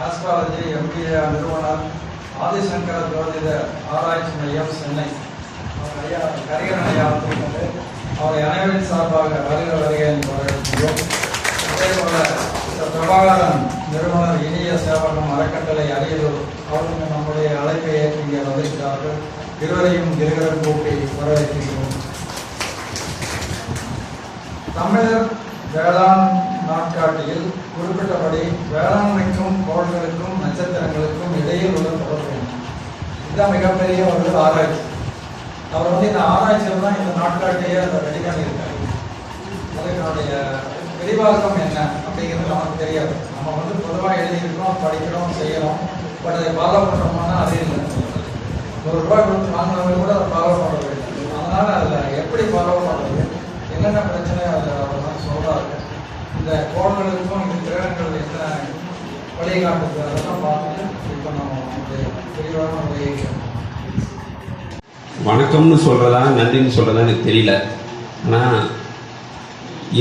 Astrology MBA நிறுவனர் ஆதிசங்கர ஜோதிட ஆராய்ச்சி மையம் சென்னை ஐயா கரிகரன் ஐயா வந்து அவரை அனைவரின் சார்பாக வருகை என்று வரவேற்கிறோம். அதேபோல பிரபாகரன் நிறுவனர் இனிய சேவகம் அறக்கட்டளை அரியலூர் அவர்கள் நம்முடைய அழைப்பை ஏற்று இங்கே வந்திருக்கிறார்கள். இருவரையும் கிரிகரன் கூட்டி வரவேற்கிறோம். தமிழர் வேளாண் நாட்காட்டியில் குறிப்பிட்டபடி வேளாண்மைக்கும் கோள்களுக்கும் நட்சத்திரங்களுக்கும் இடையில் உள்ள தொடர்பு இதுதான் மிகப்பெரிய ஒரு ஆராய்ச்சி. அவர் வந்து இந்த ஆராய்ச்சியில் தான் இந்த நாட்காட்டியே அதை ரெடி பண்ணியிருக்காரு. அதனுடைய விரிவாக்கம் என்ன அப்படிங்கிறது நமக்கு தெரியாது. நம்ம வந்து பொதுவாக எழுதியிருக்கிறோம், படிக்கிறோம், செய்யறோம். பட் அதை ஃபாலோ பண்ணுறோம்னா அது இல்லை. ₹1 கொடுத்து வாங்கினவங்க கூட அதை ஃபாலோ பண்ணுறது இல்லை. அதனால அதில் எப்படி ஃபாலோ பண்ணுறது, என்னென்ன பிரச்சனை அதில் அவர் தான் சொல்கிறாரு. இந்த கோள்களுக்கும் இந்த கிரகங்கள் என்ன வழிகாட்டுது அதெல்லாம் பார்த்துட்டு இப்போ நம்ம விரிவான உபயோகிக்கிறோம். வணக்கம்னு சொல்கிறதா நன்றின்னு சொல்கிறதா எனக்கு தெரியல. ஆனால்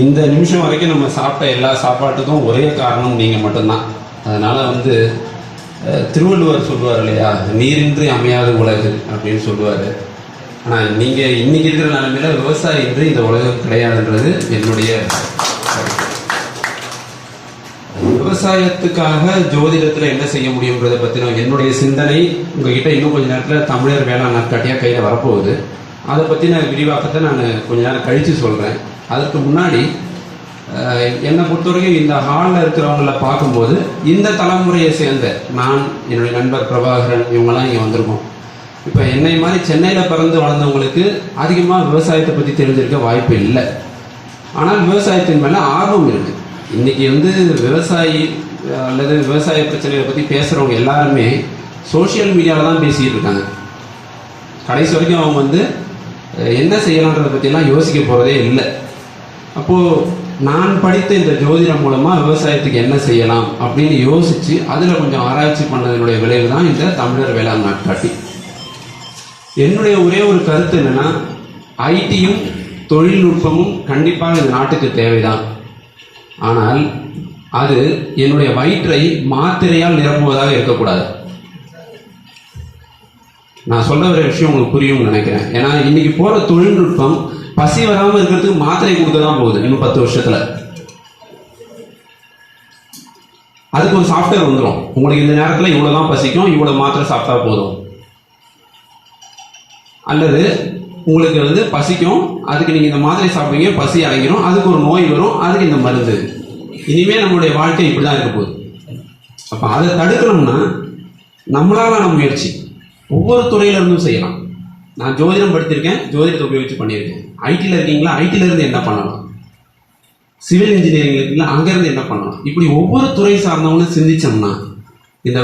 இந்த நிமிஷம் வரைக்கும் நம்ம சாப்பிட்ட எல்லா சாப்பாட்டுக்கும் ஒரே காரணம் நீங்கள் மட்டும்தான். அதனால் வந்து திருவள்ளுவர் சொல்லுவார் இல்லையா, நீரின்றி அமையாத உலகு அப்படின்னு சொல்லுவார். ஆனால் நீங்கள் இன்றைக்கி இருக்கிற நிலைமையில விவசாயம் இன்றி இந்த உலகம் கிடையாதுன்றது என்னுடைய விவசாயத்துக்காக ஜோதிடத்தில் என்ன செய்ய முடியுன்றதை பற்றின என்னுடைய சிந்தனை உங்ககிட்ட இன்னும் கொஞ்சம் நேரத்தில் தமிழர் வேளாண் நாட்காட்டியாக கையில் வரப்போகுது. அதை பற்றின விரிவாக்கத்தை நான் கொஞ்ச நேரம் கழித்து சொல்கிறேன். அதற்கு முன்னாடி என்னை பொறுத்தவரைக்கும் இந்த ஹாலில் இருக்கிறவங்கள பார்க்கும்போது இந்த தலைமுறையை சேர்ந்த நான், என்னுடைய நண்பர் பிரபாகரன், இவங்கெல்லாம் இங்கே வந்திருக்கோம். இப்போ என்னை மாதிரி சென்னையில் பிறந்து வளர்ந்தவங்களுக்கு அதிகமாக விவசாயத்தை பற்றி தெரிஞ்சிருக்க வாய்ப்பு இல்லை. ஆனால் விவசாயத்தின் மேலே ஆர்வம் இருக்குது. இன்றைக்கி வந்து விவசாயி அல்லது விவசாய பிரச்சனைகளை பற்றி பேசுகிறவங்க எல்லாருமே சோஷியல் மீடியாவில் தான் பேசிகிட்டு இருக்காங்க. கடைசி வரைக்கும் அவங்க வந்து என்ன செய்யலான்றதை பற்றிலாம் யோசிக்க போகிறதே இல்லை. அப்போது நான் படித்த இந்த ஜோதிடம் மூலமாக விவசாயத்துக்கு என்ன செய்யலாம் அப்படின்னு யோசித்து அதில் கொஞ்சம் ஆராய்ச்சி பண்ணதனுடைய விளைவு தான் இந்த தமிழர் வேளாண் நாட்காட்டி. என்னுடைய ஒரே ஒரு கருத்து என்னென்னா, ஐடியும் தொழில்நுட்பமும் கண்டிப்பாக இந்த நாட்டுக்கு தேவைதான். ஆனால் அது என்னுடைய வயிற்றை மாத்திரையால் நிரப்புவதாக இருக்கக்கூடாது. நான் சொல்ல வர விஷயம் உங்களுக்கு புரியும்னு நினைக்கிறேன். ஏன்னா இன்னைக்கு போற தொழில்நுட்பம் பசி வராமல் இருக்கிறதுக்கு மாத்திரை கொடுக்க தான் போகுது. இன்னும் 10 வருஷத்துல அதுக்கு ஒரு சாஃப்ட்வேர் வந்துடும். உங்களுக்கு இந்த நேரத்தில் இவ்வளவுதான் பசிக்கும், இவ்வளவு மாத்திரை சாப்பிட்டா போதும். அல்லது உங்களுக்கு வந்து பசிக்கும், அதுக்கு நீங்க இந்த மாத்திரை சாப்பிடுவீங்க, பசி அடங்கிடும், அதுக்கு ஒரு நோய் வரும், அதுக்கு இந்த மருந்து. இனிமே நம்மளுடைய வாழ்க்கை இப்படிதான் இருக்க போகுது. அப்ப அதை தடுக்கணும்னா நம்மளால முயற்சி ஒவ்வொரு துறையில இருந்தும் செய்யலாம். நான் ஜோதிடம் படித்திருக்கேன், ஜோதிடத்தை உபயோகிச்சு பண்ணியிருக்கேன். ஐடியில் இருக்கீங்களா, ஐடியில இருந்து என்ன பண்ணலாம், சிவில் இன்ஜினியரிங் இருக்கீங்களா, அங்கிருந்து என்ன பண்ணலாம், இப்படி ஒவ்வொரு துறை சார்ந்தவங்களும் சிந்திச்சோம்னா இந்த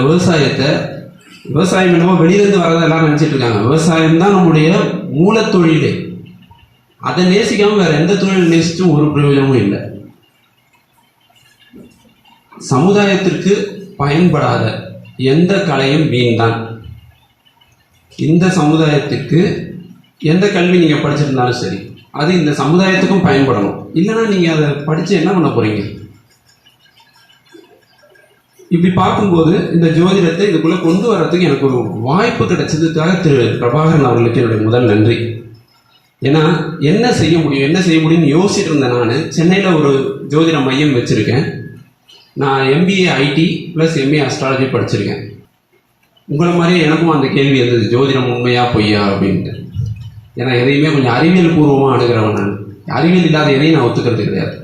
விவசாயம் என்னவோ வெளியிலிருந்து வரதை எல்லாரும் நினைச்சிட்டு இருக்காங்க. விவசாயம் தான் நம்முடைய மூல தொழிலே. அதை நேசிக்காம வேற எந்த தொழில் நேசிச்சும் ஒரு பிரயோஜனமும் இல்லை. சமுதாயத்திற்கு பயன்படாத எந்த கலையும் வீண் தான். இந்த சமுதாயத்துக்கு எந்த கல்வி நீங்க படிச்சிருந்தாலும் சரி, அது இந்த சமுதாயத்துக்கும் பயன்படணும். இல்லைன்னா நீங்க அதை படிச்சு என்ன பண்ண போறீங்க? இப்படி பார்க்கும்போது இந்த ஜோதிடத்தை இதுக்குள்ள கொண்டு வர்றதுக்கு எனக்கு ஒரு வாய்ப்பு கிடைச்சதுக்காக திரு பிரபாகரன் அவர்களுக்கு என்னுடைய முதல் நன்றி. ஏன்னா என்ன செய்ய முடியும்னு யோசிச்சுட்டு இருந்தேன். நான் சென்னையில் ஒரு ஜோதிட மையம் வச்சிருக்கேன். நான் MBA IT + MA அஸ்ட்ராலஜி படிச்சிருக்கேன். உங்களை மாதிரி எனக்கும் அந்த கேள்வி இருந்தது, ஜோதிடம் உண்மையா பொய்யா அப்படின்ட்டு. ஏன்னா எதையுமே கொஞ்சம் அறிவியல் பூர்வமாக அணுகிறவன் நான். அறிவியல் இல்லாத எதையும் நான் ஒத்துக்கிறது கிடையாது.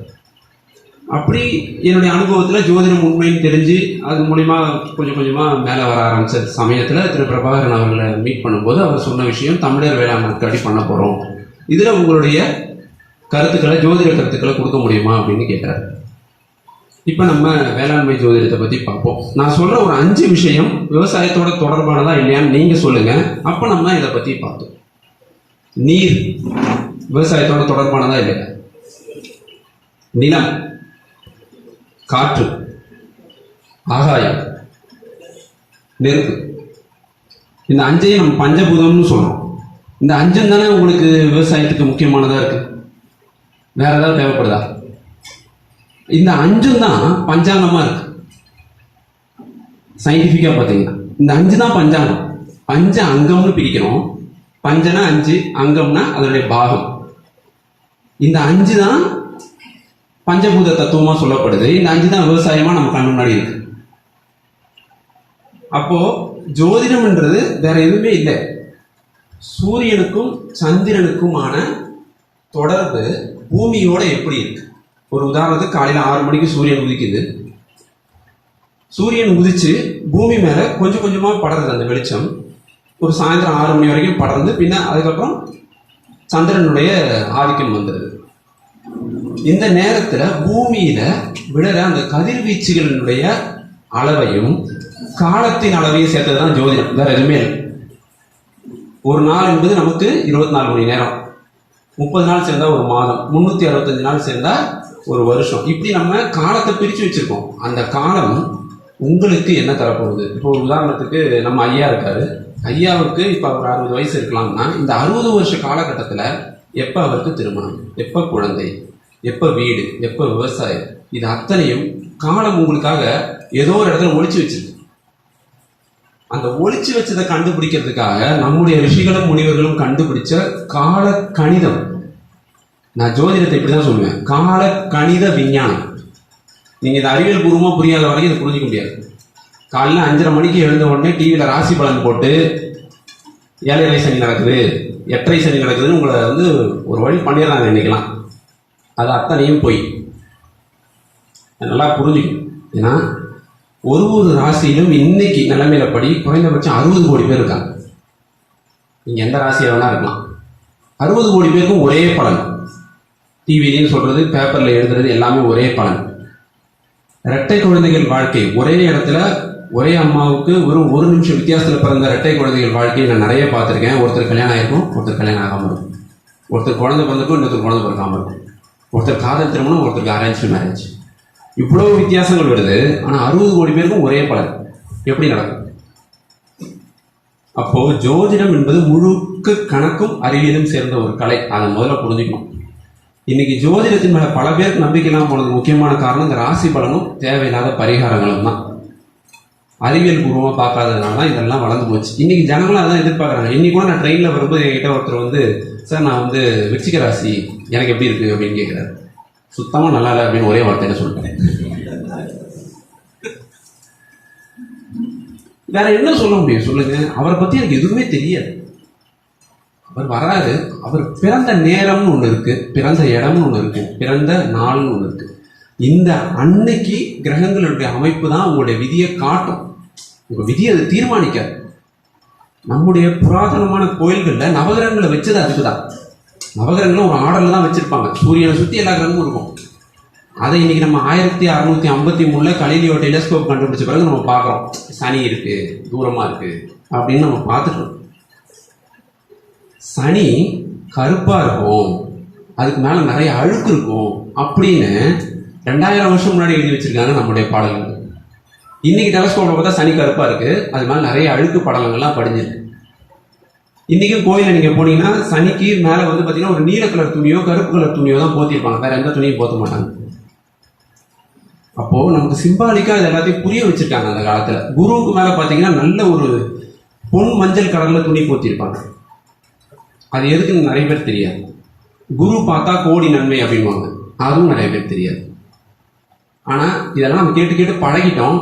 அப்படி என்னுடைய அனுபவத்தில் ஜோதிடம் உண்மைன்னு தெரிஞ்சு அது மூலிமா கொஞ்சம் கொஞ்சமாக மேலே வர ஆரம்பிச்ச சமயத்தில் திரு பிரபாகரன் அவர்களை மீட் பண்ணும்போது அவர் சொன்ன விஷயம், தமிழர் வேளாண் நாட்காட்டி பண்ண போகிறோம், இதில் உங்களுடைய கருத்துக்களை, ஜோதிட கருத்துக்களை கொடுக்க முடியுமா அப்படின்னு கேட்டார். இப்போ நம்ம வேளாண்மை ஜோதிடத்தை பற்றி பார்ப்போம். நான் சொல்கிற ஒரு 5 விஷயம் விவசாயத்தோட தொடர்பானதா இல்லையான்னு நீங்கள் சொல்லுங்கள். அப்போ நம்ம இதை பற்றி பார்த்தோம். நீர் விவசாயத்தோட தொடர்பானதா இல்லையா? நிலம், காற்று, ஆகாயம், நெருப்பு, இந்த 5ஐயும் நம்ம பஞ்சபூதம்னு சொல்றோம். இந்த 5 தானே உங்களுக்கு விவசாயத்துக்கு முக்கியமானதா இருக்கு. வேற ஏதாவது தேவைப்படுதா? இந்த 5 தான் பஞ்சாங்கமா இருக்கு. சயின்டிஃபிக்காக பார்த்தீங்கன்னா இந்த 5 தான் பஞ்சாங்கம். பஞ்ச அங்கம்னு பிரிக்கிறோம். பஞ்சனா 5, அங்கம்னா அதனுடைய பாகம். இந்த 5 தான் பஞ்சபூத தத்துவமா சொல்லப்படுது. இந்த 5 தான் விவசாயமா நம்ம கண்ணு முன்னாடி இருக்கு. அப்போ ஜோதிடம்ன்றது வேற எதுவுமே இல்லை. சூரியனுக்கும் சந்திரனுக்குமான தொடர்பு பூமியோட எப்படி இருக்கு? ஒரு உதாரணத்துக்கு காலையில 6 மணிக்கு சூரியன் உதிக்குது. சூரியன் உதிச்சு பூமி மேல கொஞ்சம் கொஞ்சமா படருது அந்த வெளிச்சம். ஒரு சாயந்தரம் 6 மணி வரைக்கும் படர்ந்து பின்ன அதுக்கப்புறம் சந்திரனுடைய ஆதிக்கம் வந்துடுது. இந்த நேரத்துல பூமியில விழற அந்த கதிர்வீச்சுகளினுடைய அளவையும் காலத்தின் அளவையும் சேர்த்ததுதான் ஜோதிடம், வேற எதுவுமே இல்லை. ஒரு நாள் என்பது நமக்கு 24 மணி நேரம், 30 நாள் சேர்ந்தா ஒரு மாதம், 365 நாள் சேர்ந்தா ஒரு வருஷம். இப்படி நம்ம காலத்தை பிரிச்சு வச்சிருக்கோம். அந்த காலம் உங்களுக்கு என்ன தரப்போகுது? இப்போ ஒரு உதாரணத்துக்கு நம்ம ஐயா இருக்காரு. ஐயாவுக்கு இப்ப அவர் 60 வயசு இருக்கலாம்னா இந்த 60 வருஷ காலகட்டத்துல எப்ப அவருக்கு திருமணம், எப்ப குழந்தை, எப்ப வீடு, எப்ப விவசாயம், இது அத்தனையும் காலம் உங்களுக்காக ஏதோ ஒரு இடத்துல ஒளிச்சு வச்சிருக்கு. அந்த ஒளிச்சு வச்சதை கண்டுபிடிக்கிறதுக்காக நம்முடைய ரிஷிகளும் முனிவர்களும் கண்டுபிடிச்ச கால கணிதம். நான் ஜோதிடத்தை இப்படிதான் சொல்லுவேன், கால கணித விஞ்ஞானம். நீங்க இந்த அறிவியல் பூர்வமா புரியாத வரைக்கும் இதை புரிஞ்சிக்க முடியாது. காலையில் 5:30 மணிக்கு எழுந்த உடனே டிவியில ராசி பலன் போட்டு 7:30 சனி நடக்குது, 8:30 சனி நடக்குதுன்னு உங்களை ஒரு வழி பண்ணிடுறாங்க இன்னைக்கெல்லாம். அது அத்தனையும் போய் நல்லா புரிஞ்சுக்கணும். ஏன்னா ஒரு ராசியிலும் இன்னைக்கு நிலைமையில படி குறைந்தபட்சம் 60 கோடி பேர் இருக்காங்க. நீங்க எந்த ராசியா வேணா இருக்கலாம். 60 கோடி பேருக்கும் ஒரே பலன். டிவிலையும் சொல்றது, பேப்பர்ல எழுதுறது எல்லாமே ஒரே பலன். இரட்டை குழந்தைகள் வாழ்க்கை, ஒரே இடத்துல ஒரே அம்மாவுக்கு ஒரு நிமிஷம் வித்தியாசத்துல பிறந்த இரட்டை குழந்தைகள் வாழ்க்கையை நான் நிறைய பார்த்துருக்கேன். ஒருத்தர் கல்யாணம் ஆயிருக்கும், ஒருத்தர் கல்யாணம் ஆகாம இருக்கும். ஒருத்தர் குழந்தை பிறந்திருக்கும், இன்னொருத்தர் குழந்தை பிறக்காம இருக்கும். ஒருத்தர் காதல் திருமணம், ஒருத்தருக்கு அரேஞ்ச் மேரேஜ். இவ்வளவு வித்தியாசங்கள் வருது. ஆனா 60 கோடி பேருக்கும் ஒரே பலன். எப்படி நடக்கும்? அப்போ ஜோதிடம் என்பது முழுக்க கணக்கும் அறிவியலும் சேர்ந்த ஒரு கலை. அதை முதல்ல புரிஞ்சுக்கணும். இன்னைக்கு ஜோதிடத்தின் மேல பல பேருக்கு நம்பிக்கை இல்லாம போனதுக்கு முக்கியமான காரணம் இந்த ராசி பலனும் தேவையில்லாத பரிகாரங்களும் தான். அறிவியல் பூர்வமா பார்க்காததுனால தான் இதெல்லாம் வளர்ந்து போச்சு. இன்னைக்கு ஜனங்களும் அதான் எதிர்பார்க்கறாங்க. இன்னைக்கு கூட நான் ட்ரெயின்ல வரும்போது என்கிட்ட ஒருத்தர் சார் நான் விருச்சிக ராசி எனக்கு எப்படி இருக்கு அப்படின்னு கேட்கிறாரு. சுத்தமா நல்லா இல்லை அப்படின்னு ஒரே வார்த்தையில சொல்லிட்டேன். வேற என்ன சொல்ல முடியும் சொல்லுங்க? அவரை பத்தி எனக்கு எதுவுமே தெரியாது. அவர் வராது. அவர் பிறந்த நேரம்னு ஒண்ணு இருக்கு, பிறந்த இடம்னு ஒண்ணு இருக்கு, பிறந்த நாள்னு ஒண்ணு இருக்கு. இந்த அன்னைக்கு கிரகங்களுடைய அமைப்பு தான் உங்களுடைய விதியை காட்டும். உங்க விதியை அது தீர்மானிக்காது. நம்முடைய புராதனமான கோயில்கள்ல நவகிரகங்களை வச்சது அதுக்குதான். நவகிரகங்களும் ஒரு ஆர்டர்ல தான் வச்சிருப்பாங்க. சூரியனை சுத்தி எல்லா கிரகமும் இருக்கும். அதை இன்னைக்கு நம்ம 1653 கலீலியோ டெலிஸ்கோப் கண்டுபிடிச்ச பிறகு நம்ம பார்க்குறோம். சனி இருக்கு, தூரமா இருக்கு அப்படின்னு நம்ம பார்த்துட்டோம். சனி கருப்பா இருக்கும், அதுக்கு மேல நிறைய அழுக்கு இருக்கும் அப்படின்னு 2000 வருஷம் முன்னாடி எழுதி வச்சிருக்காங்க நம்முடைய பாடல்கள். இன்னைக்கு டெலஸ்கோப்ல பார்த்தா சனி கருப்பா இருக்கு, அது மேல நிறைய அழுக்கு படலங்கள்லாம் படிஞ்சிருக்கு. இன்னைக்கும் கோயில நீங்க போனீங்கன்னா சனிக்கு மேல பாத்தீங்கன்னா ஒரு நீல கலர் துணியோ கருப்பு கலர் துணியோ தான் போத்திருப்பாங்க, வேற எந்த துணியும் போத்த மாட்டாங்க. அப்போ நமக்கு சிம்பாலிக்கா இது எல்லாத்தையும் புரிய வச்சிருக்காங்க அந்த காலத்துல. குருவுக்கு மேல பாத்தீங்கன்னா நல்ல ஒரு பொன் மஞ்சள் கலர்ல துணி போத்திருப்பாங்க. அது எதுக்குன்னு நிறைய பேர் தெரியாது. குரு பார்த்தா கோடி நன்மை அப்படின்வாங்க, அதுவும் நிறைய பேர் தெரியாது. ஆனா இதெல்லாம் நம்ம கேட்டு கேட்டு பழகிட்டோம்.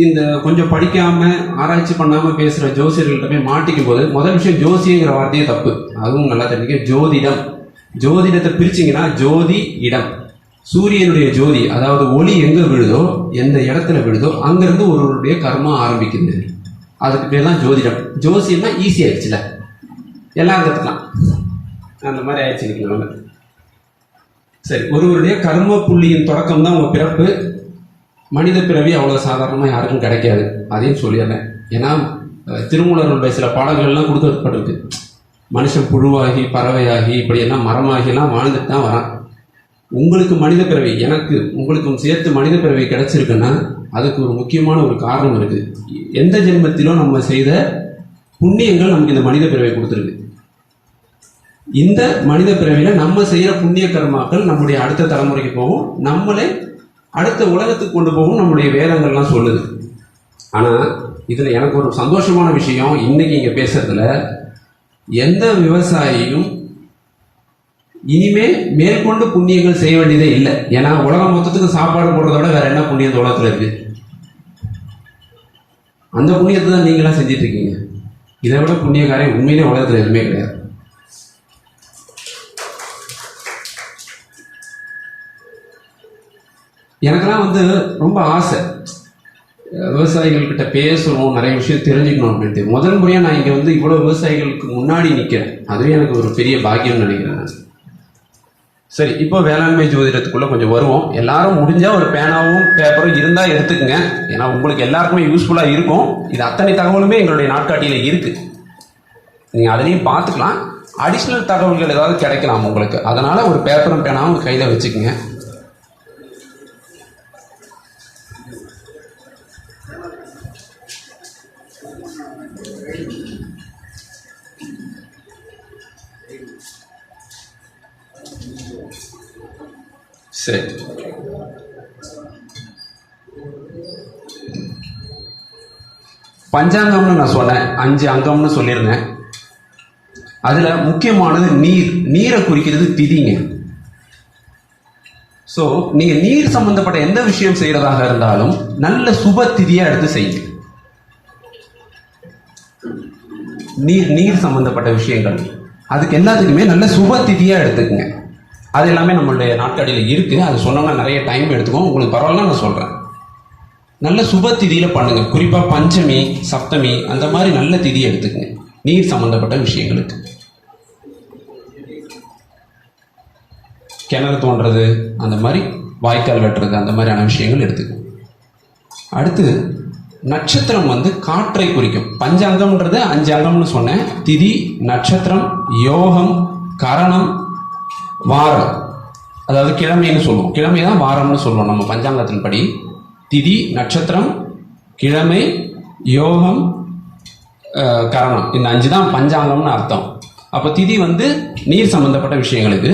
இந்த கொஞ்சம் படிக்காம ஆராய்ச்சி பண்ணாம பேசுற ஜோசியர்கள்ட்ட போய் மாட்டிக்கும் போது முதல் விஷயம் ஜோசியங்கிற வார்த்தையே தப்பு. அதுவும் நல்லா தெரிஞ்சுக்க. ஜோதிடம், ஜோதிடத்தை பிரிச்சிங்கன்னா ஜோதி இடம், சூரியனுடைய ஜோதி, அதாவது ஒளி எங்க விழுதோ எந்த இடத்துல விழுதோ அங்கிருந்து ஒருவருடைய கர்மா ஆரம்பிக்குது. அதுக்கு பேர் தான் ஜோதிடம். ஜோசியம்னா ஈஸி ஆயிடுச்சுல, எல்லாம் கத்துக்கலாம். அந்த மாதிரி ஆயிடுச்சு நினைக்கலாம். சரி, ஒருவருடைய கர்ம புள்ளியின் தொடக்கம் தான் உங்க பிறப்பு. மனித பிறவி அவ்வளவு சாதாரணமா யாருக்கும் கிடைக்காது, அதையும் சொல்லிடுறேன். ஏன்னா திருமூலருடைய சில பாடல்கள்லாம் கொடுக்கப்பட்டிருக்கு. மனுஷன் புழுவாகி பறவையாகி இப்படி எல்லாம் மரமாகி எல்லாம் வாழ்ந்துட்டு தான் வரான். உங்களுக்கு மனித பிறவி, எனக்கு உங்களுக்கும் சேர்த்து மனித பிறவி கிடைச்சிருக்குன்னா அதுக்கு ஒரு முக்கியமான ஒரு காரணம் இருக்கு. எந்த ஜென்மத்திலும் நம்ம செய்த புண்ணியங்கள் நமக்கு இந்த மனித பிறவை கொடுத்துருக்கு. இந்த மனித பிறவியில நம்ம செய்யற புண்ணிய கர்மாக்கள் நம்முடைய அடுத்த தலைமுறைக்கு போகும், நம்மளே அடுத்த உலகத்துக்கு கொண்டு போகும். நம்முடைய வேதங்கள்லாம் சொல்லுது. ஆனால் இதில் எனக்கு ஒரு சந்தோஷமான விஷயம், இன்னைக்கு இங்கே பேசுறதுல எந்த விவசாயியும் இனிமே மேற்கொண்டு புண்ணியங்கள் செய்ய வேண்டியதே இல்லை. ஏன்னா உலகம் மொத்தத்துக்கு சாப்பாடு போடுறதோட வேற என்ன புண்ணியம் உலகத்தில் இருக்கு? அந்த புண்ணியத்தை தான் நீங்களாம் செஞ்சிட்டு இருக்கீங்க. இதை விட புண்ணிய காரியம் உண்மையிலே உலகத்தில் எதுவுமே கிடையாது. எனக்கெல்லாம் ரொம்ப ஆசை விவசாயிகள்கிட்ட பேசணும், நிறைய விஷயம் தெரிஞ்சுக்கணும் அப்படின்ட்டு. முதல் முறையாக நான் இங்கே இவ்வளோ விவசாயிகளுக்கு முன்னாடி நிற்கிறேன். அதுவே எனக்கு ஒரு பெரிய பாக்கியம்னு நினைக்கிறேன் நான். சரி, இப்போ வேளாண்மை ஜோதிடத்துக்குள்ளே கொஞ்சம் வருவோம். எல்லாரும் முடிஞ்சால் ஒரு பேனாவும் பேப்பரும் இருந்தால் எடுத்துக்கங்க. ஏன்னா உங்களுக்கு எல்லாருக்குமே யூஸ்ஃபுல்லாக இருக்கும். இது அத்தனை தகவலுமே எங்களுடைய நாட்காட்டியில் இருக்குது. நீங்கள் அதிலையும் பார்த்துக்கலாம். அடிஷ்னல் தகவல்கள் ஏதாவது கிடைக்கலாம் உங்களுக்கு. அதனால் ஒரு பேப்பரும் பேனாவும் கையில் வச்சுக்கோங்க. சரி, பஞ்சாங்கம்னு நான் சொன்னேன், 5 அங்கம்னு சொல்லியிருந்தேன். அதுல முக்கியமானது நீரை குறிக்கிறது திதிங்க. ஸோ நீங்க நீர் சம்பந்தப்பட்ட எந்த விஷயம் செய்யறதாக இருந்தாலும் நல்ல சுப திதியா எடுத்து செய்யுங்க. நீர் சம்பந்தப்பட்ட விஷயங்கள் அதுக்கு எல்லாத்துக்குமே நல்ல சுப திதியா எடுத்துக்குங்க. அது எல்லாமே நம்மளுடைய நாட்காட்டியில் இருக்கு. அது சொன்னோம்னா நிறைய டைம் எடுத்துக்கும். உங்களுக்கு பரவாயில்ல, நான் சொல்றேன். நல்ல சுப திதியில பண்ணுங்க. குறிப்பா பஞ்சமி, சப்தமி அந்த மாதிரி நல்ல திதியை எடுத்துக்கங்க நீர் சம்பந்தப்பட்ட விஷயங்களுக்கு. கிணறு தோன்றது, அந்த மாதிரி வாய்க்கால் வெட்டுறது, அந்த மாதிரியான விஷயங்கள் எடுத்துக்கங்க. அடுத்து நட்சத்திரம் காற்றை குறிக்கும். பஞ்சாங்கம்ன்றது 5 அங்கம்னு சொன்னேன். திதி, நட்சத்திரம், யோகம், கரணம், வாரம், அதாவது கிழமைன்னு சொல்லுவோம். கிழமை தான் வாரம்னு சொல்லுவோம் நம்ம பஞ்சாங்கத்தின் படி. திதி, நட்சத்திரம், கிழமை, யோகம், கரணம், இந்த 5 தான் பஞ்சாங்கம்னு அர்த்தம். அப்போ திதி நீர் சம்பந்தப்பட்ட விஷயங்களுக்கு,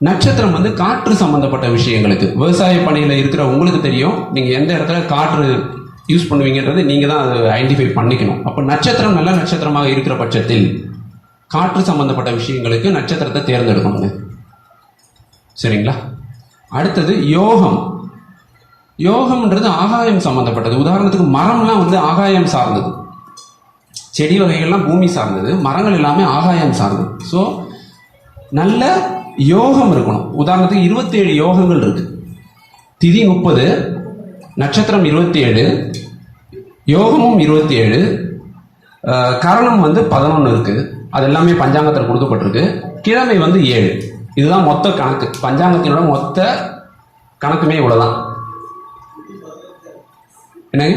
நட்சத்திரம் காற்று சம்பந்தப்பட்ட விஷயங்களுக்கு. விவசாய பணியில் இருக்கிற உங்களுக்கு தெரியும், நீங்கள் எந்த இடத்துல காற்று யூஸ் பண்ணுவீங்கன்றது நீங்கள் தான் அதை ஐடென்டிஃபை பண்ணிக்கணும். அப்போ நட்சத்திரம் நல்ல நட்சத்திரமாக இருக்கிற பட்சத்தில் காற்று சம்பந்தப்பட்ட விஷயங்களுக்கு நட்சத்திரத்தை தேர்ந்தெடுக்கணுங்க. சரிங்களா? அடுத்தது யோகம். யோகம்ன்றது ஆகாயம் சம்பந்தப்பட்டது. உதாரணத்துக்கு மரம்லாம் ஆகாயம் சார்ந்தது, செடி வகைகள்லாம் பூமி சார்ந்தது, மரங்கள் எல்லாமே ஆகாயம் சார்ந்தது. ஸோ நல்ல யோகம் இருக்கணும். உதாரணத்துக்கு 27 யோகங்கள் இருக்கு. திதி 30, நட்சத்திரம் 27, யோகமும் 27, கரணம் 11 இருக்கு. அது எல்லாமே பஞ்சாங்கத்தில் கொடுக்கப்பட்டிருக்கு. கிழமை 7. இதுதான் மொத்த கணக்கு. பஞ்சாங்கத்தினோட மொத்த கணக்குமே இவ்வளவுதான். என்னங்க?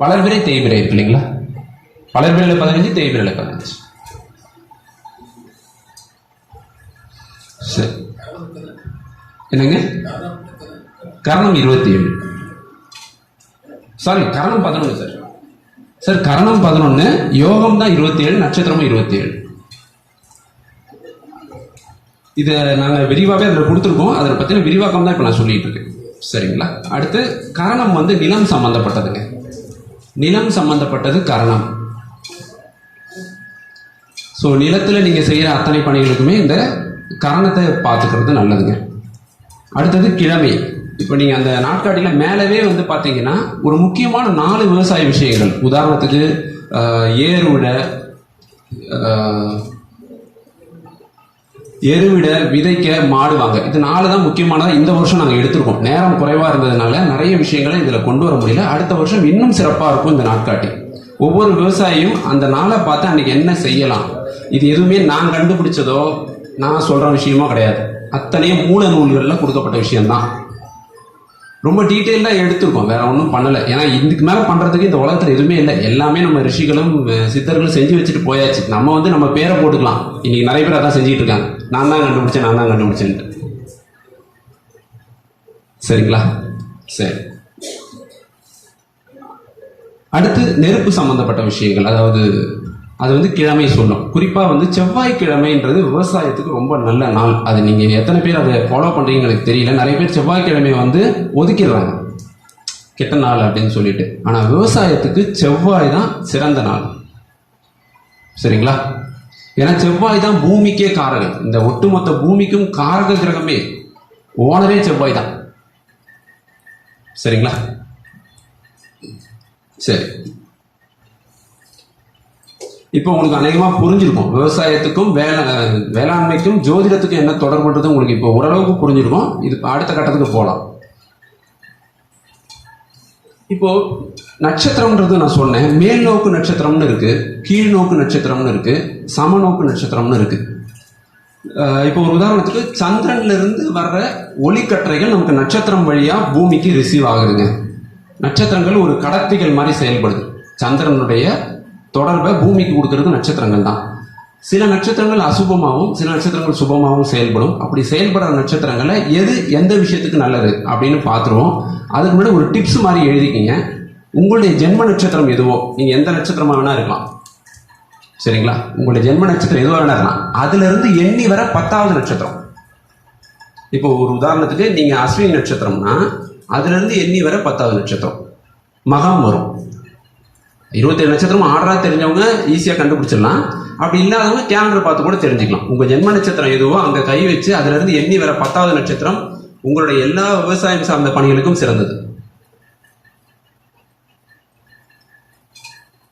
வளர்பிறை தேய்பிறை இருக்கு இல்லைங்களா? வளர்பிறையில 15, தேய்பிறையில 15. சரி, என்னங்க? கரணம் 27. சாரி, கரணம் 11 சார். சார் கரணம் 11, யோகம் தான் 27, நட்சத்திரமும் 27. இதை நாங்கள் விரிவாகவே அதில் கொடுத்துருக்கோம். அதை பற்றின விரிவாக்கம் தான் இப்போ நான் சொல்லிட்டு இருக்கேன். சரிங்களா? அடுத்து கரணம் நிலம் சம்பந்தப்பட்டதுங்க. நிலம் சம்பந்தப்பட்டது கரணம். ஸோ நிலத்தில் நீங்கள் செய்கிற அத்தனை பணிகளுக்குமே இந்த கரணத்தை பார்த்துக்கிறது நல்லதுங்க. அடுத்தது கிழமை. இப்போ நீங்கள் அந்த நாட்காட்டியில் மேலவே பார்த்தீங்கன்னா ஒரு முக்கியமான 4 விவசாய விஷயங்கள். உதாரணத்துக்கு எருவிட, விதைக்க, மாடு வாங்க, இது 4 தான் முக்கியமானதாக இந்த வருஷம் நாங்கள் எடுத்திருக்கோம். நேரம் குறைவாக இருந்ததுனால நிறைய விஷயங்களை இதில் கொண்டு வர முடியல. அடுத்த வருஷம் இன்னும் சிறப்பாக இருக்கும் இந்த நாட்காட்டி. ஒவ்வொரு விவசாயியும் அந்த நாளை பார்த்து அன்னைக்கு என்ன செய்யலாம். இது எதுவுமே நான் கண்டுபிடிச்சதோ நான் சொல்கிற விஷயமோ கிடையாது. அத்தனையும் மூல நூல்களில் கொடுக்கப்பட்ட விஷயம்தான். ரொம்ப டீட்டெயிலாக எடுத்துருக்கோம், வேற ஒன்றும் பண்ணலை. ஏன்னா இதுக்கு மேலே பண்ணுறதுக்கு இந்த உலகத்தில் எதுவுமே இல்லை. எல்லாமே நம்ம ரிஷிகளும் சித்தர்களும் செஞ்சு வச்சுட்டு போயாச்சு. நம்ம நம்ம பேரை போட்டுக்கலாம். இன்னைக்கு நிறைய பேர் அதான் செஞ்சுட்டு இருக்காங்க. நான் தான் கண்டுபிடிச்சேன்ட்டு. சரிங்களா? சரி. அடுத்து நெருப்பு சம்பந்தப்பட்ட விஷயங்கள். அதாவது அது கிழமை சொல்லும். குறிப்பாக செவ்வாய்க்கிழமைன்றது விவசாயத்துக்கு ரொம்ப நல்ல நாள். அது நீங்கள் எத்தனை பேர் அதை ஃபாலோ பண்ணுறீங்கன்னு எனக்கு தெரியல. நிறைய பேர் செவ்வாய்க்கிழமையை ஒதுக்கிடுறாங்க. கெட்ட நாள் அப்படின்னு சொல்லிட்டு. ஆனால் விவசாயத்துக்கு செவ்வாய் தான் சிறந்த நாள். சரிங்களா? ஏன்னா செவ்வாய் தான் பூமிக்கே காரகன். இந்த ஒட்டுமொத்த பூமிக்கும் காரக கிரகமே ஓனரே செவ்வாய் தான். சரிங்களா? சரி, இப்போ உங்களுக்கு அநேகமாக புரிஞ்சிருக்கும் விவசாயத்துக்கும் வேளாண்மைக்கும் ஜோதிடத்துக்கும் என்ன தொடர்புன்றது உங்களுக்கு இப்போ ஓரளவுக்கு புரிஞ்சிருக்கும். இது அடுத்த கட்டத்துக்கு போகலாம். இப்போ நட்சத்திரம்ன்றது நான் சொன்னேன், மேல் நோக்கு நட்சத்திரம்னு இருக்கு, கீழ் நோக்கு நட்சத்திரம்னு இருக்கு, சமநோக்கு நட்சத்திரம்னு இருக்கு. இப்போ ஒரு உதாரணத்துக்கு சந்திரன்ல இருந்து வர்ற ஒளிக்கற்றைகள் நமக்கு நட்சத்திரம் வழியா பூமிக்கு ரிசீவ் ஆகுதுங்க. நட்சத்திரங்கள் ஒரு கடத்திகள் மாதிரி செயல்படுது. சந்திரனுடைய தொடர்பை பூமிக்கு கொடுக்கறது நட்சத்திரங்கள் தான். சில நட்சத்திரங்கள் அசுபமாகவும் சில நட்சத்திரங்கள் சுபமாகவும் செயல்படும். அப்படி செயல்படுற நட்சத்திரங்களை எது எந்த விஷயத்துக்கு நல்லது அப்படின்னு பார்த்துருவோம். அதுக்கு முன்னாடி ஒரு டிப்ஸ் மாதிரி எழுதிக்கிங்க. உங்களுடைய ஜென்ம நட்சத்திரம் எதுவோ, நீங்க எந்த நட்சத்திரமா வேணா இருக்கலாம். சரிங்களா? உங்களுடைய ஜென்ம நட்சத்திரம் எதுவாக வேணா இருக்கலாம். அதுல இருந்து எண்ணி வர 10வது நட்சத்திரம். இப்போ ஒரு உதாரணத்துக்கு நீங்க அஸ்வினி நட்சத்திரம்னா அதுல இருந்து எண்ணி வர 10வது நட்சத்திரம் மகம் வரும். 27 நட்சத்திரம் ஆர்டரா தெரிஞ்சவங்க ஈஸியா கண்டுபிடிச்சிடலாம். அப்படி இல்லாதவங்க கேலண்டர் பார்த்து கூட தெரிஞ்சுக்கலாம். உங்க ஜென்ம நட்சத்திரம் எதுவோ அங்க கை வச்சு அதுல இருந்து எண்ணி வர 10வது நட்சத்திரம் உங்களுடைய எல்லா விவசாயம் சார்ந்த பணிகளுக்கும் சிறந்தது.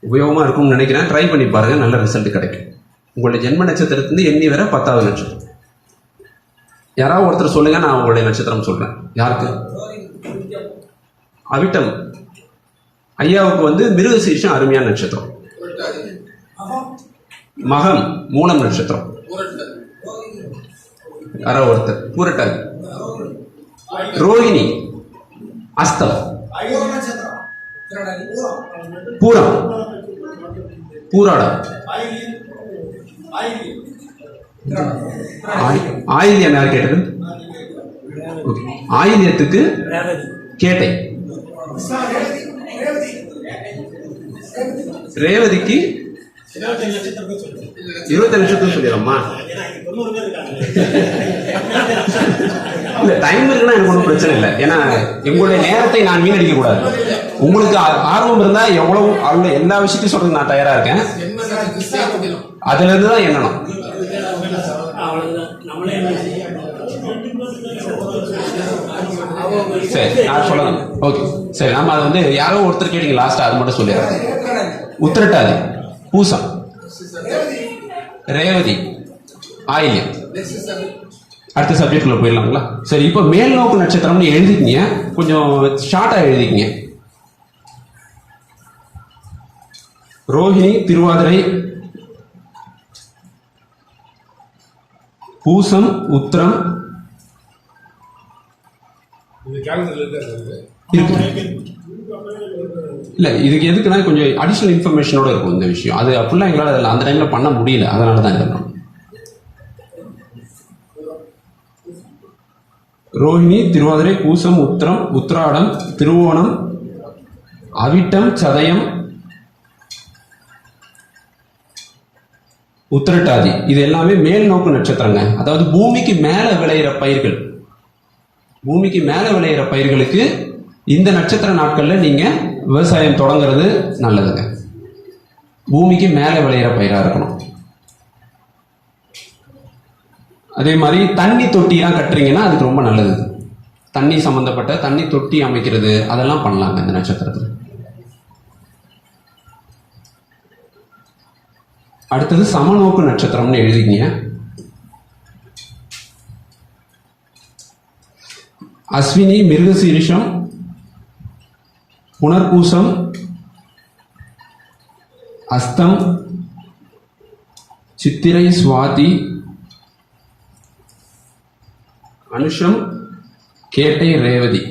உபயோகமா இருக்கும்னு நினைக்கிறேன். ட்ரை பண்ணி பாருங்க, நல்ல ரிசல்ட் கிடைக்கும். உங்களுடைய ஜென்ம நட்சத்திரத்திலிருந்து எண்ணி வர 10வது நட்சத்திரம். யாராவது ஒருத்தர் சொல்லுங்க, நான் உங்களுடைய நட்சத்திரம் சொல்றேன். யாருக்கு? அவிட்டம். ஐயாவுக்கு மிருகசீரிஷம் அருமையான நட்சத்திரம். மகம் மூலம் நட்சத்திரம். யாராவது ஒருத்தர் பூரட்டாதி. ரோஹிணி அஸ்தம். பூரம் பூராடம். ஆயில்யம் யார் கேட்டது? ஆயில்யத்துக்கு கேட்டை. ரேவதிக்கு 27 நட்சத்திரம் சொல்லிடுறோமா? இல்ல, டைம் இருக்குன்னா எனக்கு ஒன்றும் பிரச்சனை இல்லை. ஏன்னா எங்களுடைய நேரத்தை நான் வீணடிக்க கூடாது. உங்களுக்கு ஆர்வம் இருந்தா எவ்வளவு அவ்வளோ எல்லா விஷயத்தையும் சொல்றது நான் தயாரா இருக்கேன். அதுல இருந்து தான் எண்ணணும். சரி, நான் சொல்லணும். ஓகே, சரி. நம்ம அதை யாரோ ஒருத்தர் கேட்டீங்க லாஸ்டா, அது மட்டும் சொல்லிடுறேன். உத்திரட்டாதி, பூசம், ரேவதி, ஆயில்யம். அடுத்த சப்ஜெக்ட்ல போயிடலாங்களா? சரி, இப்போ மேல் நோக்கு நட்சத்திரம்னு எழுதிக்கிங்க. கொஞ்சம் ஷார்ட்டா எழுதிக்கிங்க. ரோஹிணி, திருவாதிரை, பூசம், உத்திரம் இல்ல. இதுக்கு எதுக்குன்னா கொஞ்சம் அடிஷனல் இன்ஃபர்மேஷனோட இருக்கும் இந்த விஷயம். அது ஃபுல்லா எங்களால் அந்த டைம்ல பண்ண முடியல, அதனால தான் இதெல்லாம். ரோஹிணி, திருவாதிரை, பூசம், உத்திரம், உத்திராடம், திருவோணம், அவிட்டம், சதயம், உத்திரட்டாதி. இது எல்லாமே மேல் நோக்கு நட்சத்திரங்க. அதாவது பூமிக்கு மேல விளையிற பயிர்கள். பூமிக்கு மேல விளையிற பயிர்களுக்கு இந்த நட்சத்திர நாட்கள்ல நீங்க விவசாயம் தொடங்குறது நல்லதுங்க. பூமிக்கு மேல விளையிற பயிரா இருக்கணும். அதே மாதிரி தண்ணி தொட்டிலாம் கட்டுறீங்கன்னா அதுக்கு ரொம்ப நல்லது. தண்ணி சம்பந்தப்பட்ட தண்ணி தொட்டி அமைக்கிறது அதெல்லாம் பண்ணலாங்க இந்த நட்சத்திரத்தில். அடுத்தது சமநோக்கு நட்சத்திரம்னு எழுதிக்கிங்க. அஸ்வினி, மிருகசீரிஷம், புனர்பூசம், அஸ்தம், சித்திரை, சுவாதி, அனுஷம், கேட்டை, ரேவதி.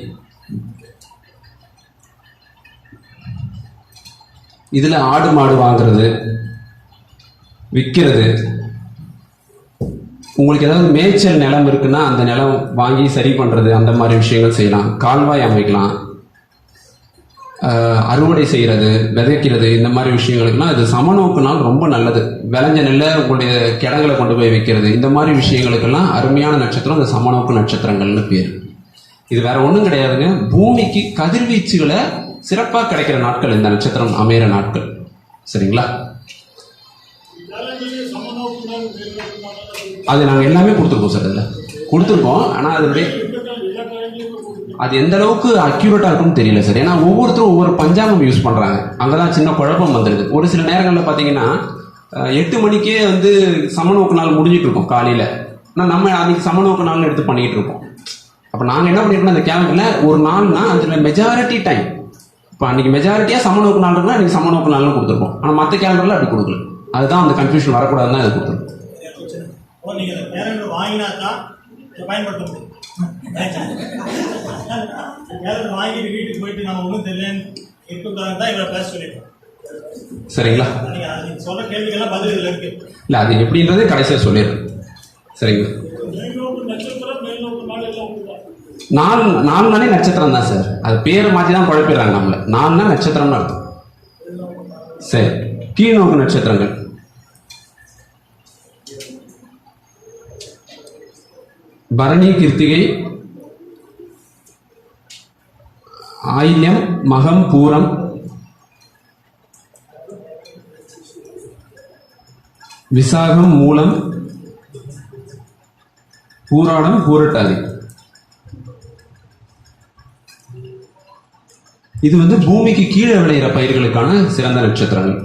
இதுல ஆடு மாடு வாங்குறது, விற்கிறது, உங்களுக்கு ஏதாவது மேய்ச்சல் நிலம் இருக்குன்னா அந்த நிலம் வாங்கி சரி பண்றது, அந்த மாதிரி விஷயங்கள் செய்யலாம். கால்வாய் அமைக்கலாம், அறுவடை செய்யறது, விதைக்கிறது, இந்த மாதிரி விஷயங்களுக்குலாம் இது சமநோக்குனால் ரொம்ப நல்லது. விளைஞ்ச நெல்லை உங்களுடைய கிடங்களை கொண்டு போய் வைக்கிறது, இந்த மாதிரி விஷயங்களுக்கெல்லாம் அருமையான நட்சத்திரம் இந்த சமநோக்கு நட்சத்திரங்கள்னு பேர். இது வேற ஒன்றும் கிடையாதுங்க. பூமிக்கு கதிர்வீச்சுகளை சிறப்பாக கிடைக்கிற நாட்கள் இந்த நட்சத்திரம் அமையிற நாட்கள். சரிங்களா? அது நாங்கள் எல்லாமே கொடுத்துருக்கோம் சார். அதில் கொடுத்துருக்கோம். ஆனால் அதனுடைய அது எந்த அளவுக்கு அக்யூரேட்டாக இருக்கும்னு தெரியல சார். ஏன்னா ஒவ்வொருத்தரும் ஒவ்வொரு பஞ்சாங்கம் யூஸ் பண்ணுறாங்க. அங்கே தான் சின்ன குழப்பம் வந்துடுது. ஒரு சில நேரங்களில் பார்த்தீங்கன்னா 8 மணிக்கே வந்து சமநோக்கு நாள் முடிஞ்சிட்டு இருக்கோம் காலையில். ஆனால் நம்ம அன்றைக்கி சமநோக்கு நாள்னு எடுத்து பண்ணிகிட்டு இருக்கோம். அப்போ நாங்கள் என்ன பண்ணியிருக்கோம், அந்த கேலண்டரில் ஒரு நாள்னா அதில் மெஜாரிட்டி டைம் இப்போ அன்றைக்கி மெஜாரிட்டியாக சமநோக்கு நாள் இருக்குன்னா அன்றைக்கி சமநோக்கு நாள்னு கொடுத்துருக்கோம். ஆனால் மற்ற கேலண்டரில் அப்படி கொடுக்கல. அதுதான் அந்த கன்ஃபியூஷன் வரக்கூடாதுன்னு தான் இது கொடுத்துருக்கோம். பயன்படுத்த முடியும். வாங்கிட்டு வீட்டுக்கு போயிட்டு நம்ம ஒன்றும் தெரியலன்னு இருக்கக்கூடாது தான் இவரை பேச சொல்லியிருக்கோம். சரிங்களா? நீங்க சொல்ற கேள்விகள்லாம் பதில் இதில் இருக்கு. இல்லை அது எப்படின்றது கடைசியாக சொல்லிடுறேன். சரிங்களா? நாலுனாலே நட்சத்திரம் தான் சார். அது பேரை மாற்றி தான் குழப்பிடுறாங்க நம்மள. 4னா நட்சத்திரம்னு அர்த்தம். சரி, கீழ்நோக்கு நட்சத்திரங்கள் பரணி, கிருத்திகை, ஆயில்யம், மகம், பூரம், விசாகம், மூலம், பூராடம், பூரட்டாதி. இது வந்து பூமிக்கு கீழே விளையிற பயிர்களுக்கான சிறந்த நட்சத்திரங்கள்.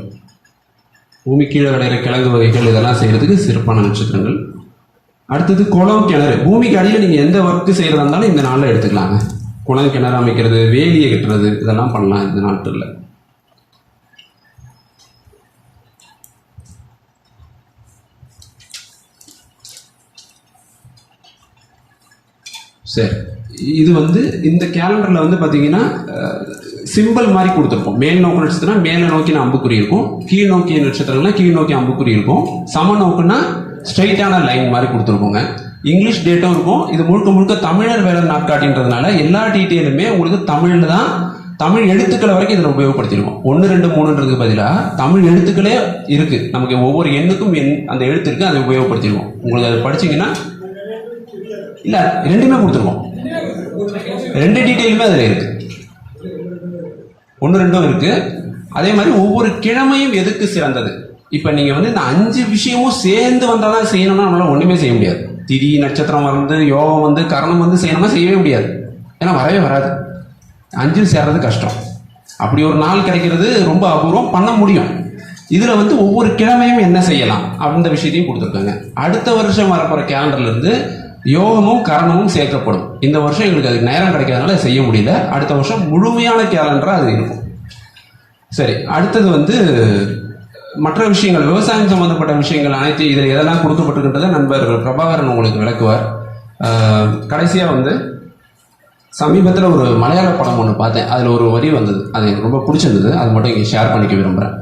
பூமி கீழே விளையிற கிழங்கு வகைகள் இதெல்லாம் செய்யறதுக்கு சிறப்பான நட்சத்திரங்கள். அடுத்தது குளம், கிணறு. பூமிக்கு அடியில் நீங்கள் எந்த ஒர்க்கு செய்கிறதா இருந்தாலும் இந்த நாளில் எடுத்துக்கலாங்க. குளம், கிணறு அமைக்கிறது, வேலியை கட்டுறது, இதெல்லாம் பண்ணலாம் இந்த நாட்டில். சரி, இது வந்து இந்த கேலண்டரில் வந்து பார்த்தீங்கன்னா சிம்பிள் மாதிரி கொடுத்துருப்போம். மேல் நோக்கு நட்சத்திரம் மேலே நோக்கின அம்புக்குறி இருக்கும், கீழ் நோக்கிய நட்சத்திரம்னா கீழ் நோக்கி அம்புக்குறி இருக்கும், சம நோக்குன்னா ஸ்ட்ரைட்டான லைன் மாதிரி கொடுத்துருக்கோங்க. இங்கிலீஷ் டேட்டும் இருக்கும். இது முழுக்க முழுக்க தமிழர் வேலை நாட்காட்டின்றதுனால எல்லா டீட்டெயிலுமே உங்களுக்கு தமிழில் தான், தமிழ் எழுத்துக்களை வரைக்கும் இதில் உபயோகப்படுத்திருக்கோம். 1, 2, 3ன்றதுக்கு பதிலாக தமிழ் எழுத்துக்களே இருக்குது. நமக்கு ஒவ்வொரு எண்ணுக்கும் அந்த எழுத்து இருக்குது, அதை உபயோகப்படுத்திருக்கோம். உங்களுக்கு அதை படிச்சிங்கன்னா இல்லை ரெண்டுமே கொடுத்துருக்கோம். 2 டீட்டெயிலுமே அதில் இருக்குது. 1, 2 இருக்குது. அதே மாதிரி ஒவ்வொரு கிழமையும் எதுக்கு சிறந்தது. இப்போ நீங்கள் வந்து இந்த 5 விஷயமும் சேர்ந்து வந்தால் தான் செய்யணும்னா நம்மளால் ஒன்றுமே செய்ய முடியாது. திதி, நட்சத்திரம் வந்து, யோகம் வந்து, கரணம் வந்து செய்யணும்னா செய்யவே முடியாது. ஏன்னா வரவே வராது. 5 சேர்றது கஷ்டம். அப்படி ஒரு நாள் கிடைக்கிறது ரொம்ப அபூர்வம். பண்ண முடியும். இதில் வந்து ஒவ்வொரு கிழமையும் என்ன செய்யலாம் அப்படின்ற விஷயத்தையும் கொடுத்துருக்காங்க. அடுத்த வருஷம் வரப்போகிற கேலண்டர்லேருந்து யோகமும் கரணமும் சேர்க்கப்படும். இந்த வருஷம் எங்களுக்கு அதுக்கு நேரம் கிடைக்காதனால செய்ய முடியல. அடுத்த வருஷம் முழுமையான கேலண்டராக அது இருக்கும். சரி, அடுத்தது வந்து மற்ற விஷயங்கள், விவசாயம் சம்பந்தப்பட்ட விஷயங்கள் அனைத்து இதில் எதெல்லாம் கொடுக்கப்பட்டிருக்கின்றதை நண்பர் பிரபாகரன் உங்களுக்கு விளக்குவார். கடைசியாக வந்து சமீபத்தில் ஒரு மலையாள படம் ஒன்று பார்த்தேன். அதில் ஒரு வரி வந்தது, அது எனக்கு ரொம்ப பிடிச்சிருந்தது. அது மட்டும் இங்கே ஷேர் பண்ணிக்க விரும்புகிறேன்.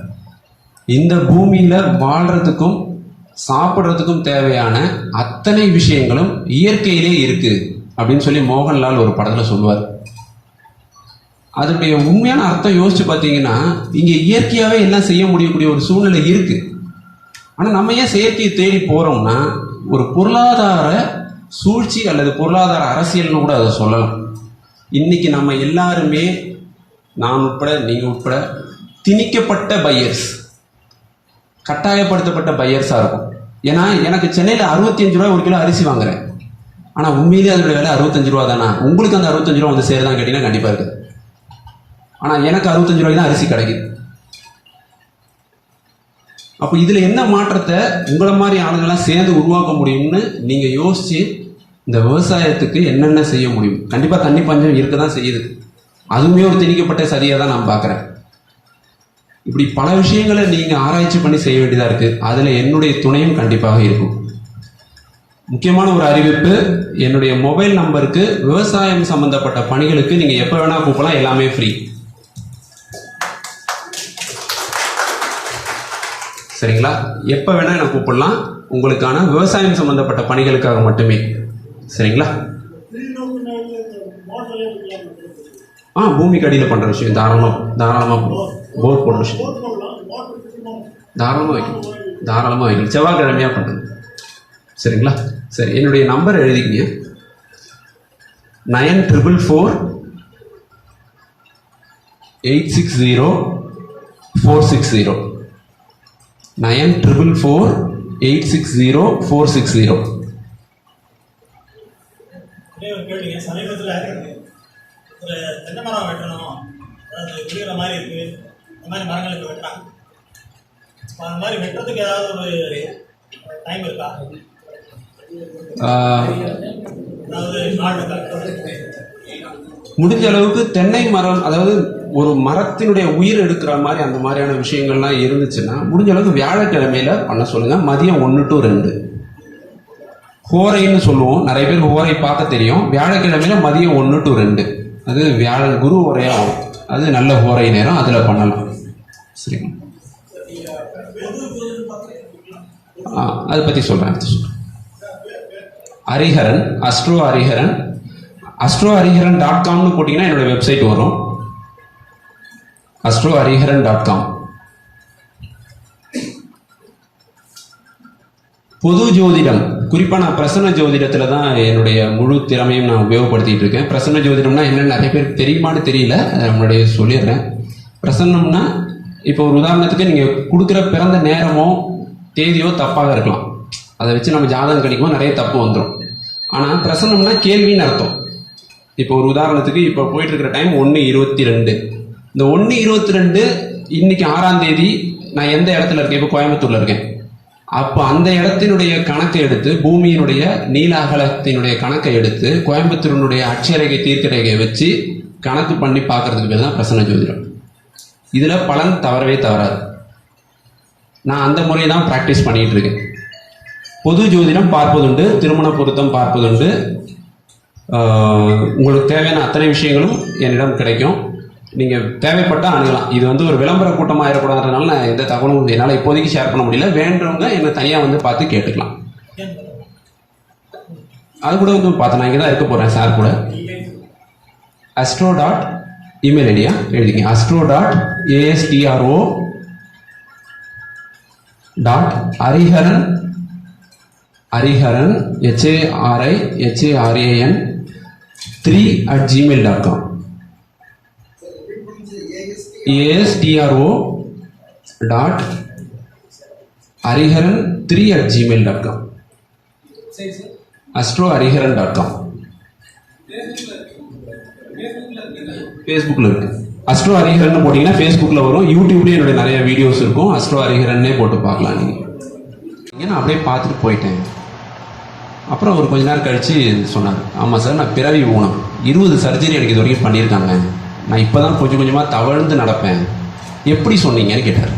இந்த பூமியில் வாழ்கிறதுக்கும் சாப்பிட்றதுக்கும் தேவையான அத்தனை விஷயங்களும் இயற்கையிலே இருக்கு அப்படின்னு சொல்லி மோகன்லால் ஒரு படத்தில் சொல்லுவார். அதனுடைய உண்மையான அர்த்தம் யோசிச்சு பார்த்தீங்கன்னா, இங்கே இயற்கையாகவே எல்லாம் செய்ய முடியக்கூடிய ஒரு சூழ்நிலை இருக்கு. ஆனால் நம்ம ஏன் செயற்கையை தேடி போறோம்னா, ஒரு பொருளாதார சூழ்ச்சி அல்லது பொருளாதார அரசியல்னு கூட அதை சொல்லலாம். இன்னைக்கு நம்ம எல்லாருமே, நான் உட்பட நீங்க உட்பட, திணிக்கப்பட்ட பையர்ஸ், கட்டாயப்படுத்தப்பட்ட பையர்ஸாக இருக்கும். ஏன்னா எனக்கு சென்னையில் 65 ரூபா 1 கிலோ அரிசி வாங்குறேன். ஆனால் உண்மையிலேயே அதோட விலை 65 ரூபா தானா? உங்களுக்கு அந்த 65 ரூபா வந்து சேருதான் கேட்டிங்கன்னா கண்டிப்பாக இருக்குது. ஆனால் எனக்கு 65 ரூபாய்க்கு தான் அரிசி கிடைக்குது. அப்போ இதில் என்ன மாற்றத்தை உங்களை மாதிரி ஆளுங்கள்லாம் சேர்ந்து உருவாக்க முடியும்னு நீங்கள் யோசிச்சு இந்த விவசாயத்துக்கு என்னென்ன செய்ய முடியும். கண்டிப்பாக தண்ணி பஞ்சம் இருக்க தான் செய்யுது. அதுவுமே ஒரு திணிக்கப்பட்ட சதியாக தான் நான் பார்க்குறேன். இப்படி பல விஷயங்களை நீங்கள் ஆராய்ச்சி பண்ணி செய்ய வேண்டியதாக இருக்குது. அதில் என்னுடைய துணையும் கண்டிப்பாக இருக்கும். முக்கியமான ஒரு அறிவிப்பு, என்னுடைய மொபைல் நம்பருக்கு விவசாயம் சம்பந்தப்பட்ட பணிகளுக்கு நீங்கள் எப்போ வேணால் கூப்பிடலாம். எல்லாமே ஃப்ரீ. சரிங்களா? எப்போ வேணால் என்ன கூப்பிடலாம். உங்களுக்கான விவசாயம் சம்பந்தப்பட்ட பணிகளுக்காக மட்டுமே. சரிங்களா? பூமிக்கு அடியில் பண்ணுற விஷயம் தாராளமாக போர் போடுற விஷயம் தாராளமாக வைக்கணும். செவ்வாய்க்கிழமையாக பண்ணுறது. சரிங்களா? சரி, என்னுடைய நம்பர் எழுதிக்கிங்க. 944-860-460. 944-860-460. ஒரே ஒரு கேள்விங்க. சமீபத்தில் ஒரு தென்னை மரம் வெட்டணும், அதாவது விழுகிற மாதிரி இருக்கு, இந்த மாதிரி மரங்களுக்கு வெட்டுறாங்க. அந்த மாதிரி வெட்டுறதுக்கு ஏதாவது ஒரு டைம் இருக்கா? அதாவது நாள் இருக்கா? முடிஞ்ச அளவுக்கு தென்னை மரம், அதாவது ஒரு மரத்தினுடைய உயிர் எடுக்கிற மாதிரி அந்த மாதிரியான விஷயங்கள்லாம் இருந்துச்சுன்னா முடிஞ்ச அளவுக்கு வியாழக்கிழமையில பண்ண சொல்லுங்க. மதியம் 1 to 2 ஹோரைன்னு சொல்லுவோம். நிறைய பேர் ஹோரை பார்க்க தெரியும். வியாழக்கிழமையில மதியம் 1 to 2 அது வியாழன் குரு உரையாகும். அது நல்ல ஹோரை நேரம், அதுல பண்ணலாம். சரிங்க, அதை பத்தி சொல்றேன். ஹரிஹரன், astrohariharan.com போட்டீங்கன்னா என்னோட வெப்சைட் வரும். astrohariharan.com. பொது ஜோதிடம், குறிப்பாக நான் பிரசன்ன ஜோதிடத்தில் தான் என்னுடைய முழு திறமையும் நான் உபயோகப்படுத்திட்டு இருக்கேன். பிரசன்ன ஜோதிடம்னா என்னன்னு நிறைய பேருக்கு தெரியுமான்னு தெரியல, நம்மளுடைய சொல்லிடுறேன். பிரசன்னம்னா இப்போ ஒரு உதாரணத்துக்கு நீங்கள் கொடுக்குற பிறந்த நேரமோ தேதியோ தப்பாக இருக்கலாம். அதை வச்சு நம்ம ஜாதகம் கணிக்கும் நிறைய தப்பு வந்துடும். ஆனால் பிரசன்னம்னா கேள்வின்னு அர்த்தம். இப்போ ஒரு உதாரணத்துக்கு இப்போ போயிட்டு இருக்கிற டைம் 1/22. இந்த 1/22 இன்னைக்கு 6ஆம் தேதி நான் எந்த இடத்துல இருக்கேன்? இப்போ கோயம்புத்தூர்ல இருக்கேன். அப்போ அந்த இடத்தினுடைய கணக்கை எடுத்து, பூமியினுடைய நீல அகலத்தினுடைய கணக்கை எடுத்து கோயம்புத்தூரினுடைய அட்சரேகை தீர்க்கரேகையை வச்சு கணக்கு பண்ணி பார்க்கறதுக்கு பேர் தான் பிரசன்ன ஜோதிடம். இதுல பலன் தவறவே தவறாது. நான் அந்த முறையை தான் பிராக்டிஸ் பண்ணிட்டு இருக்கேன். பொது ஜோதிடம் பார்ப்பதுண்டு, திருமண பொருத்தம் பார்ப்பதுண்டு. உங்களுக்கு தேவையான அத்தனை விஷயங்களும் என்னிடம் கிடைக்கும். நீங்கள் தேவைப்பட்டால் அணுகலாம். இது வந்து ஒரு விளம்பர கூட்டமாக இருக்கக்கூடாதுனால நான் எந்த தகவலும் என்னால் இப்போதைக்கு ஷேர் பண்ண முடியல. வேண்டவங்க என்னை தனியாக வந்து பார்த்து கேட்டுக்கலாம். அது கூட வந்து பார்த்து நான் இங்கே தான் இருக்க போகிறேன் சார் கூட. astro. இமெயில் ஐடியா எழுதிங்க. astro.hariharan HARIHARAN 3@gmail.com. astro.hariharan3@gmail.com. astrohariharan.com. ஃபேஸ்புக்கில் இருக்கு. அஸ்ட்ரோ ஹரிஹரன் போட்டிங்கன்னா ஃபேஸ்புக்கில் வரும். யூடியூப்லேயும் என்னுடைய நிறைய வீடியோஸ் இருக்கும். அஸ்ட்ரோ ஹரிஹரன்னே போட்டு பார்க்கலாம் நீங்கள். நான் அப்படியே பார்த்துட்டு போயிட்டேன். அப்புறம் ஒரு கொஞ்ச நேரம் கழித்து சொன்னார், ஆமாம் சார், நான் பிறவி ஊனம் 20 சர்ஜரி எனக்கு இது வரைக்கும் பண்ணியிருக்காங்க. நான் இப்போ தான் கொஞ்சம் கொஞ்சமாக தவழ்ந்து நடப்பேன். எப்படி சொன்னீங்கன்னு கேட்டார்.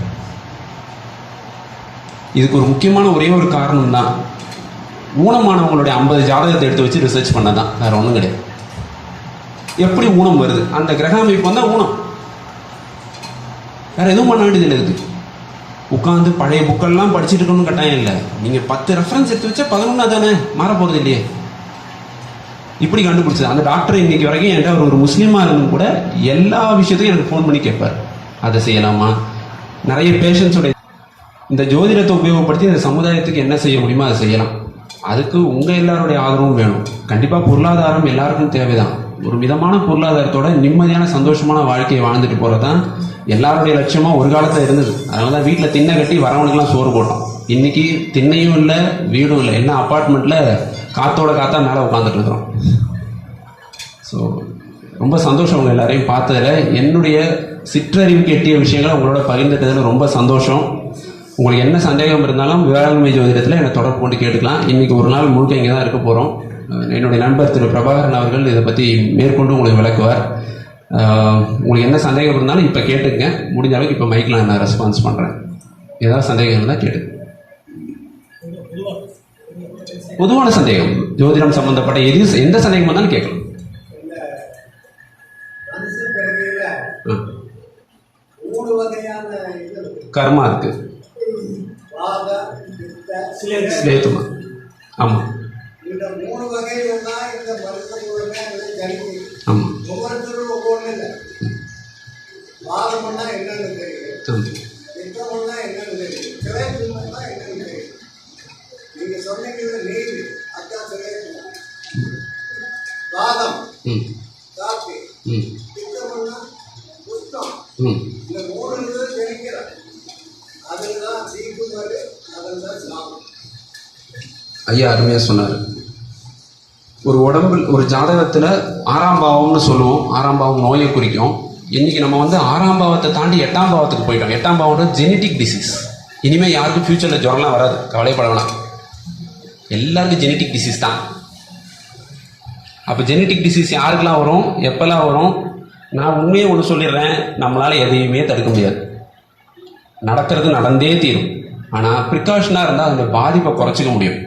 இதுக்கு ஒரு முக்கியமான ஒரே ஒரு காரணம் தான், ஊனமானவங்களுடைய 50 ஜாதகத்தை எடுத்து வச்சு ரிசர்ச் பண்ணதான், வேற ஒன்றும் கிடையாது. எப்படி ஊனம் வருது? அந்த கிரக அமைப்பு வந்தால் ஊனம். வேற எதுவும் பண்ண வேண்டியது இல்லை. இருக்குது உட்காந்து பழைய புக்கெல்லாம் படிச்சுட்டு இருக்கணும்னு கட்டாயம் இல்லை. நீங்கள் 10 ரெஃபரன்ஸ் எடுத்து வச்சா 11 தானே, மாற போகிறது இல்லையே. இப்படி கண்டுபிடிச்சது அந்த டாக்டர். இன்னைக்கு வரைக்கும் என்கிட்ட ஒரு முஸ்லீமாக இருந்தும் கூட எல்லா விஷயத்தையும் எனக்கு ஃபோன் பண்ணி கேட்பார், அதை செய்யலாமா. நிறைய பேஷண்ட்ஸோட இந்த ஜோதிடத்தை உபயோகப்படுத்தி இந்த சமுதாயத்துக்கு என்ன செய்ய முடியுமோ அதை செய்யலாம். அதுக்கு உங்கள் எல்லாருடைய ஆதரவும் வேணும். கண்டிப்பாக பொருளாதாரம் எல்லாருக்கும் தேவைதான். ஒரு மிதமான பொருளாதாரத்தோட நிம்மதியான சந்தோஷமான வாழ்க்கையை வாழ்ந்துட்டு போகிறது தான் எல்லாருடைய லட்சியமாக ஒரு காலத்தில் இருந்தது. அதனால தான் வீட்டில் திண்ணை கட்டி வரவனுக்கெல்லாம் சோறு போட்டோம். இன்னைக்கு திண்ணையும் இல்லை, வீடும் இல்லை, என்ன அப்பார்ட்மெண்ட்டில் காத்தோட காத்தா மேலே உட்காந்துட்டு இருக்கிறோம். ஸோ ரொம்ப சந்தோஷம் உங்கள் எல்லாரையும் பார்த்ததில். என்னுடைய சிற்றறிவுக்கு எட்டிய விஷயங்களை உங்களோட பகிர்ந்துட்டதில் ரொம்ப சந்தோஷம். உங்களுக்கு என்ன சந்தேகம் இருந்தாலும் வேளாண்மை ஜோதிடத்தில் என்னை தொடர்பு கொண்டு கேட்டுக்கலாம். இன்றைக்கி ஒரு நாள் முழுக்க இங்கே தான் இருக்க போகிறோம். என்னுடைய நண்பர் திரு பிரபாகரன் அவர்கள் இதை பற்றி மேற்கொண்டு உங்களுக்கு விளக்குவார். உங்களுக்கு என்ன சந்தேகம் இருந்தாலும் இப்போ கேட்டுங்க. முடிஞ்ச அளவுக்கு இப்போ மைக்கில் நான் ரெஸ்பான்ஸ் பண்ணுறேன். ஏதாவது சந்தேகம் இருந்தால் கேட்டு. பொதுவான சந்தேகம், ஜோதிடம் சம்பந்தப்பட்ட எந்த சந்தேகம் வந்தாலும் கேட்கலாம். கர்மா இருக்கு. ஆமா ஆமா. இந்த மூணு இருந்தது தெரிக்கிறார். அதில் தான் தீக்குமாறு, அதில் தான் சாமம். ஐயா அருமையாக சொன்னார். ஒரு உடம்பு ஒரு ஜாதகத்தில் 6ஆம் பாவம்னு சொல்லுவோம். 6ஆம் பாவம் நோயை குறிக்கும். இன்னைக்கு நம்ம வந்து 6ஆம் பாவத்தை தாண்டி 8ஆம் பாவத்துக்கு போயிட்டோம். 8ஆம் பாவம் ஜெனட்டிக் டிசீஸ். இனிமேல் யாருக்கும் ஃபியூச்சரில் ஜுரம்லாம் வராது, கவலைப்பட வேணாம். எல்லாருக்கும் ஜெனட்டிக் டிசீஸ் தான். அப்போ ஜெனட்டிக் டிசீஸ் யாருக்கெல்லாம் வரும், எப்போல்லாம் வரும்? நான் உண்மையே ஒன்று சொல்லிடுறேன், நம்மளால் எதையுமே தடுக்க முடியாது. நடக்கிறது நடந்தே தீரும். ஆனால் ப்ரிகாஷனாக இருந்தால் அதோட பாதிப்பை குறைச்சிக்க முடியும்.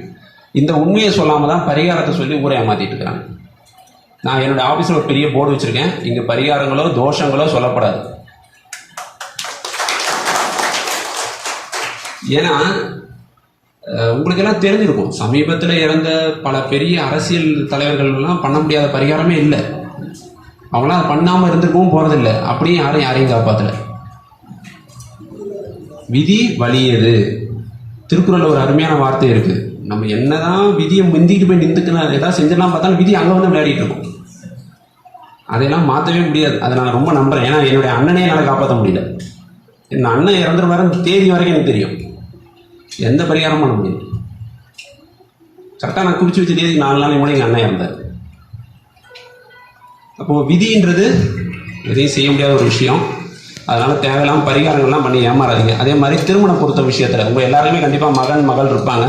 இந்த உண்மையை சொல்லாமல் தான் பரிகாரத்தை சொல்லி ஊரை ஏமாற்றிட்டு இருக்கிறாங்க. நான் என்னோடய ஆஃபீஸில் ஒரு பெரிய போர்டு வச்சுருக்கேன். இங்கே பரிகாரங்களோ தோஷங்களோ சொல்லப்படாது. ஏன்னா உங்களுக்கெல்லாம் தெரிஞ்சிருக்கும், சமீபத்தில் இறந்த பல பெரிய அரசியல் தலைவர்கள்லாம் பண்ண முடியாத பரிகாரமே இல்லை. அவங்களாம் அதை பண்ணாமல் இருந்திருக்கவும் போகிறதில்லை. அப்படியே யாரையும் காப்பாற்றலை. விதி வலியது. திருக்குறள் ஒரு அருமையான வார்த்தை இருக்குது. நம்ம என்னதான் விதியை முந்திக்கிட்டு போய் நின்றுக்கணும் ஏதாவது செஞ்சிடலாம் பார்த்தாலும் விதி அங்கே வந்து விளையாடிட்டு இருக்கும். அதையெல்லாம் மாற்றவே முடியாது. அதை நான் ரொம்ப நம்புறேன். ஏன்னா என்னுடைய அண்ணனே என்னால் காப்பாற்ற முடியல. என் அண்ணன் இறந்துருவாரு தேதி வரைக்கும் எனக்கு தெரியும். எந்த பரிகாரமும் பண்ண முடியாது. கரெக்டாக நான் குறிச்சு வச்ச தேதிக்கு 4 நாளைக்கு கூட எங்கள் அண்ணன் இறந்தார். அப்போது விதின்றது எதையும் செய்ய முடியாத ஒரு விஷயம். அதனால தேவையில்லாமல் பரிகாரங்கள்லாம் பண்ணி ஏமாறாதீங்க. அதே மாதிரி திருமண பொருத்தம் விஷயத்தில் உங்கள் எல்லாருமே கண்டிப்பாக மகன் மகள் இருப்பாங்க.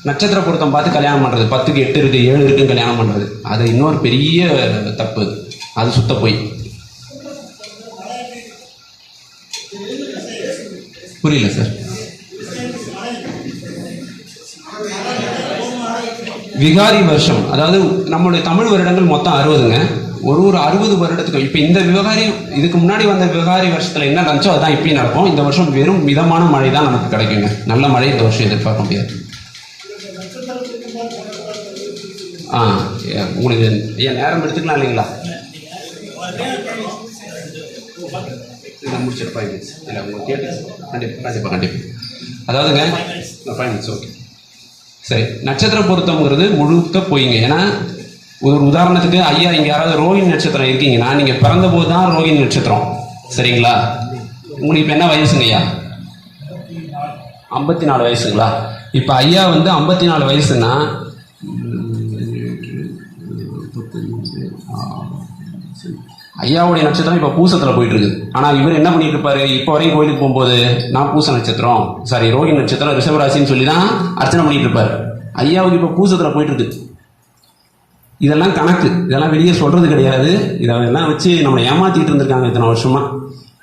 நட்சத்திர பொருத்தம் பார்த்து கல்யாணம் பண்ணுறது, 10க்கு 8 இருக்குது 7 இருக்குன்னு கல்யாணம் பண்ணுறது, அது இன்னொரு பெரிய தப்பு. அது சுத்த போய். புரியல சார். விகாரி வருஷம், அதாவது நம்மளுடைய தமிழ் வருடங்கள் மொத்தம் 60ங்க. ஒரு 60 வருடத்துக்கு இப்போ இந்த விவகாரி இதுக்கு முன்னாடி வந்த விவகாரி வருஷத்தில் என்ன நடந்துச்சோ அதுதான் இப்பயும் நடக்கும். இந்த வருஷம் வெறும் மிதமான மழை தான் நமக்கு கிடைக்குங்க. நல்ல மழை இந்த வருஷம் எதிர்பார்க்க முடியாது. உங்களுக்கு நேரம் எடுத்துக்கலாம் இல்லைங்களா? இதை முடிச்சிட்டு 5 minutes இல்லை உங்களுக்கு கேட்டு கண்டிப்பாக அதாவதுங்க 5 minutes ஓகே சரி. நட்சத்திர பொருத்தம்ங்கிறது முழுக்க போயிங்க. ஏன்னா ஒரு உதாரணத்துக்கு ஐயா இங்கே யாராவது ரோகிணி நட்சத்திரம் இருக்கீங்கன்னா நீங்கள் பிறந்த போது தான் ரோகிணி நட்சத்திரம், சரிங்களா? உங்களுக்கு இப்போ என்ன வயசுங்க ஐயா? 54 வயசுங்களா? இப்போ ஐயா வந்து 54 வயசுன்னா ஐயாவுடைய நட்சத்திரம் இப்போ பூசத்தில் போயிட்டு இருக்குது. ஆனால் இவர் என்ன பண்ணிட்டு இருப்பாரு? இப்போ வரைக்கும் கோயிலுக்கு போகும்போது நான் பூச நட்சத்திரம் ரோகிணி நட்சத்திரம் ரிஷபராசின்னு சொல்லி தான் அர்ச்சனை பண்ணிட்டு இருப்பாரு. ஐயாவுக்கு இப்போ பூசத்தில் போயிட்டு இருக்கு. இதெல்லாம் கணக்கு, இதெல்லாம் வெளியே சொல்றது கிடையாது. இதெல்லாம் வச்சு நம்மளை ஏமாத்திட்டு இருந்திருக்காங்க இத்தனை வருஷமா.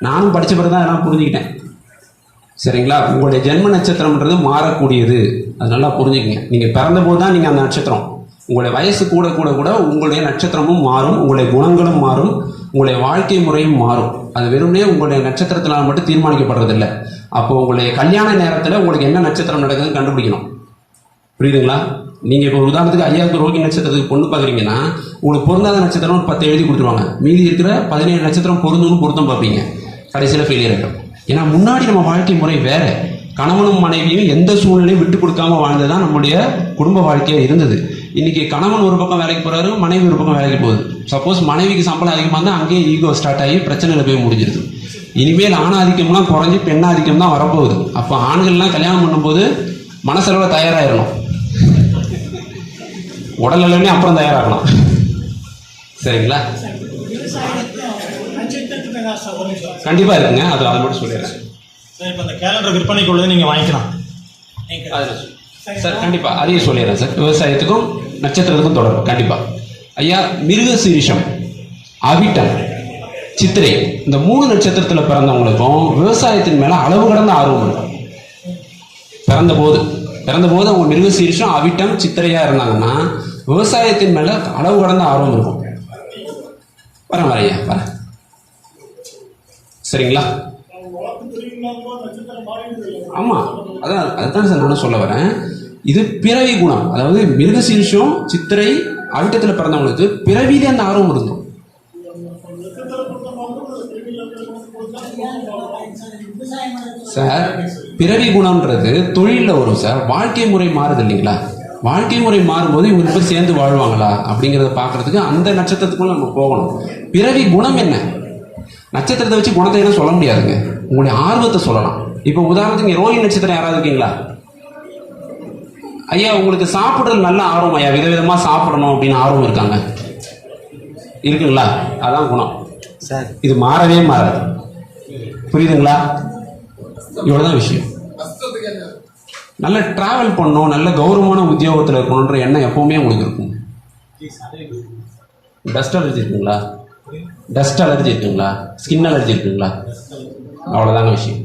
நானும் படித்த பிறகு தான் எல்லாம் புரிஞ்சுக்கிட்டேன், சரிங்களா? உங்களுடைய ஜென்ம நட்சத்திரம்ன்றது மாறக்கூடியது. அது நல்லா புரிஞ்சுக்கங்க. நீங்கள் பிறந்த போது தான் நீங்கள் அந்த நட்சத்திரம். உங்களுடைய வயசு கூட கூட கூட உங்களுடைய நட்சத்திரமும் மாறும், உங்களுடைய குணங்களும் மாறும், உங்களுடைய வாழ்க்கை முறையும் மாறும். அது வெறுமனே உங்களுடைய நட்சத்திரத்தினால் மட்டும் தீர்மானிக்கப்படுறதில்லை. அப்போ உங்களுடைய கல்யாண நேரத்தில் உங்களுக்கு என்ன நட்சத்திரம் நடக்குதுன்னு கண்டுபிடிக்கணும். புரியுதுங்களா? நீங்கள் இப்போ உதாரணத்துக்கு ஐயாவுக்கு ரோகிணி நட்சத்திரத்துக்கு பொண்ணு பார்க்குறீங்கன்னா உங்களுக்கு பொருந்தாத நட்சத்திரம் 10 எழுதி கொடுத்துருவாங்க. மீதி இருக்கிற 17 நட்சத்திரம் பொருந்தும்னு பொருத்தம் பார்ப்பீங்க. கடைசியில் ஃபெயிலியர் ஆகிடும். ஏன்னா முன்னாடி நம்ம வாழ்க்கை முறை வேற. கணவனும் மனைவியும் எந்த சூழ்நிலையும் விட்டு கொடுக்காம வாழ்ந்ததான் நம்முடைய குடும்ப வாழ்க்கையாக இருந்தது. இன்னைக்கு கணவன் ஒரு பக்கம் வேலைக்கு போறாரு, மனைவி ஒரு பக்கம் வேலைக்கு போகுது. சப்போஸ் மனைவிக்கு சம்பளம் அதிகமாக இருந்தால் அங்கேயே ஈகோ ஸ்டார்ட் ஆகி பிரச்சனையில் போய் முடிஞ்சிருது. இனிமேல் ஆணாதிக்கம்லாம் குறைஞ்சி பெண்ணாதிக்கம் தான் வரப்போகுது. அப்போ ஆண்கள்லாம் கல்யாணம் பண்ணும்போது மனசளவில் தயாராகிடணும், உடல் அளவுலேயே அப்புறம் தயாராகணும், சரிங்களா? கண்டிப்பாக இருக்குங்க. அது மட்டும் சொல்லிடுறேன். இப்போ இந்த கேலண்டர் விற்பனைக்கு உள்ளது நீங்கள் வாங்கிக்கலாம் சார். கண்டிப்பாக அதையும் சொல்லிடுறேன் சார். விவசாயத்துக்கும் நட்சத்திரத்துக்கும் தொடர்பு கண்டிப்பாக. ஐயா மிருகசீரிஷம், அவிட்டம், சித்திரை இந்த 3 நட்சத்திரத்தில் பிறந்தவங்களுக்கும் விவசாயத்தின் மேலே அளவு கடந்த ஆர்வம் இருக்கும். பிறந்தபோது அவங்க மிருகசீரிஷம் அவிட்டம் சித்திரையாக இருந்தாங்கன்னா விவசாயத்தின் மேலே அளவு கடந்த ஆர்வம் இருக்கும். வரையா வரேன், சரிங்களா? ஆமாம், அதுதான் சார் நானும் சொல்ல வரேன். இது பிறவி குணம். அதாவது மிருகசீரிஷம் சித்திரை அவிட்டத்தில் பிறந்தவங்களுக்கு பிறவிலே அந்த ஆர்வம் இருந்தோம் சார். பிறவி குணம்ன்றது தொழிலில் வரும் சார். வாழ்க்கை முறை மாறுது இல்லைங்களா? வாழ்க்கை முறை மாறும்போது இவங்க போய் சேர்ந்து வாழ்வாங்களா அப்படிங்கிறத பார்க்கறதுக்கு அந்த நட்சத்திரத்துக்குள்ள நம்ம போகணும். பிறவி குணம் என்ன? நட்சத்திரத்தை வச்சு குணத்தை எல்லாம் சொல்ல முடியாதுங்க. உங்களுடைய ஆர்வத்தை சொல்லலாம். இப்போ உதாரணத்துக்கு ரோஹிணி நட்சத்திரம் யாராவது இருக்கீங்களா? ஐயா உங்களுக்கு சாப்பிட்றது நல்ல ஆர்வம் ஐயா, விதவிதமா சாப்பிடணும் அப்படின்னு ஆர்வம் இருக்காங்க இருக்குங்களா? அதான் குணம் சார். இது மாறவே மாறாது. புரியுதுங்களா? இவ்வளவுதான் விஷயம். நல்ல டிராவல் பண்ணணும், நல்ல கௌரவமான உத்தியோகத்தில் இருக்கணுன்ற எண்ணம் எப்பவுமே உங்களுக்கு இருக்கும். டஸ்ட் அலர்ஜி இருக்குங்களா? டஸ்ட் அலர்ஜி இருக்குங்களா? ஸ்கின் அலர்ஜி இருக்குங்களா? அவ்வளோதாங்க விஷயம்.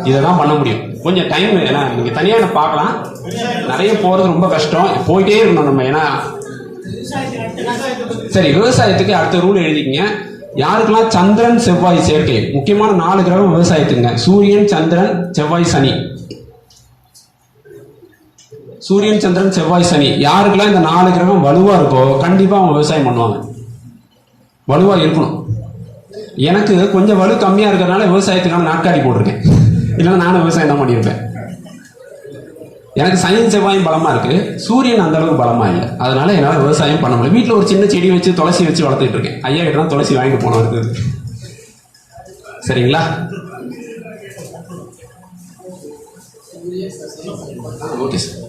இதை தான் பண்ண முடியும். கொஞ்சம் டைம், ஏன்னா நீங்கள் தனியாக பார்க்கலாம், நிறைய போகிறது ரொம்ப கஷ்டம், போயிட்டே இருக்கணும் நம்ம. ஏன்னா சரி, விவசாயத்துக்கு அடுத்த ரூல் எழுதிக்கங்க. யாருக்கெல்லாம் சந்திரன் செவ்வாய் சேர்க்கை, முக்கியமான 4 கிரகம் விவசாயத்துக்குங்க. சூரியன், சந்திரன், செவ்வாய், சனி. சூரியன், சந்திரன், செவ்வாய், சனி. யாருக்கெல்லாம் இந்த 4 கிரகம் வலுவா இருக்கோ கண்டிப்பா அவங்க விவசாயம் பண்ணுவாங்க. வலுவா இருக்கணும். எனக்கு கொஞ்சம் வலு கம்மியா இருக்கிறதுனால விவசாயத்துக்கான நாட்காடி போட்டிருக்கேன். இல்லைன்னா நானும் விவசாயம் தான் பண்ணியிருப்பேன். எனக்கு சனி செவ்வாயும் பலமா இருக்கு, சூரியன் அந்த அளவுக்கு பலமா இல்லை. அதனால என்னால் விவசாயம் பண்ண முடியல. வீட்டில் ஒரு சின்ன செடி வச்சு துளசி வச்சு வளர்த்துட்டு இருக்கேன். ஐயா கிட்ட தான் துளசி வாங்கிட்டு போன இருக்குது. சரிங்களா? Okay sir.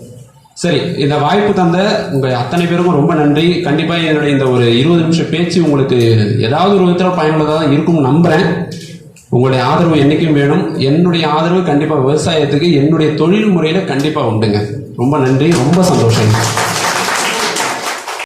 சரி, இந்த வாய்ப்பு தந்த உங்க அத்தனை பேருக்கும் ரொம்ப நன்றி. கண்டிப்பா என்னுடைய இந்த ஒரு 20 நிமிஷம் பேச்சு உங்களுக்கு ஏதாவது ஒரு விதத்தில் பயனுள்ளதாக இருக்கும்னு நம்புறேன். உங்களுடைய ஆதரவு என்னைக்கும் வேணும். என்னுடைய ஆதரவு கண்டிப்பா விவசாயத்துக்கு என்னுடைய தொழில் முறையில கண்டிப்பா உண்டுங்க. ரொம்ப நன்றி, ரொம்ப சந்தோஷம்.